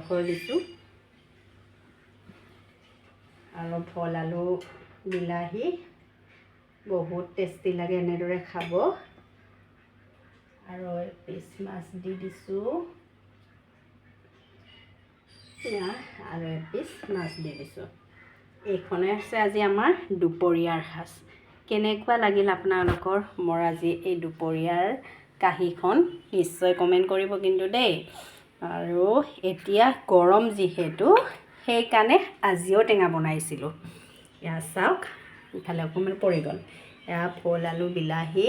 সৰহকৈ দিছোঁ আৰু ভল আলু বিলাহী বহুত টেষ্টি লাগে এনেদৰে খাব আৰু এপিচ মাছ দি দিছোঁ আৰু এপিচ মাছ দি দিছোঁ এইখনে আছে আজি আমাৰ দুপৰীয়াৰ সাজ কেনেকুৱা লাগিল আপোনালোকৰ মোৰ আজি এই দুপৰীয়াৰ কাহিখন নিশ্চয় কমেণ্ট কৰিব কিন্তু দেই আৰু এতিয়া গৰম যিহেতু সেইকাৰণে আজিও টেঙা বনাইছিলোঁ এয়া চাওক ইফালে অকণমান পৰি গ'ল এয়া ভোল আলু বিলাহী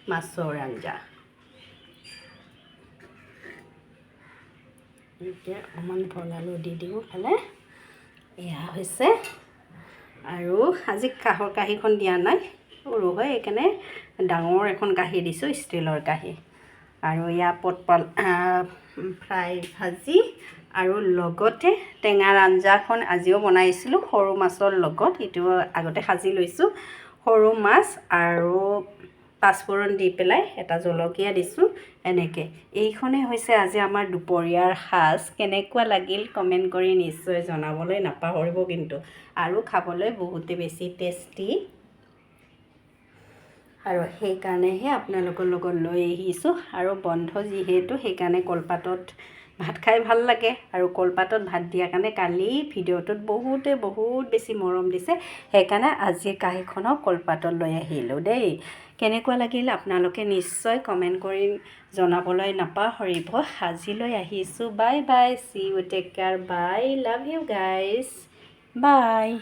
মাছৰ আঞ্জা এতিয়া অকণমান ভোল আলু দি দিওঁ ফালে এয়া হৈছে আৰু আজি কাঁহৰ কাঁহীখন দিয়া নাই সৰু হয় এইকাৰণে ডাঙৰ এখন কাঁহী দিছোঁ ষ্টিলৰ কাঁহী আৰু এয়া পটল ফ্ৰাই ভাজি আৰু লগতে টেঙাৰ আঞ্জাখন আজিও বনাইছিলোঁ সৰু মাছৰ লগত এইটো আগতে সাজি লৈছোঁ সৰু মাছ আৰু পাঁচফোৰণ দি পেলাই এটা জলকীয়া দিছোঁ এনেকৈ এইখনেই হৈছে আজি আমাৰ দুপৰীয়াৰ সাজ কেনেকুৱা লাগিল কমেণ্ট কৰি নিশ্চয় জনাবলৈ নাপাহৰিব কিন্তু আৰু খাবলৈ বহুতে বেছি টেষ্টি আৰু সেইকাৰণেহে আপোনালোকৰ লগত লৈ আহিছোঁ আৰু বন্ধ যিহেতু সেইকাৰণে কলপাতত ভাত খাই ভাল লাগে আৰু কলপাতত ভাত দিয়াৰ কাৰণে কালি ভিডিঅ'টোত বহুত বেছি মৰম দিছে সেইকাৰণে আজিৰ কাঁহীখনক কলপাতত লৈ আহিলোঁ দেই কেনেকুৱা লাগিল আপোনালোকে নিশ্চয় কমেণ্ট কৰি জনাবলৈ নাপাহৰিব আজিলৈ আহিছোঁ bye bye see you take care bye love you guys by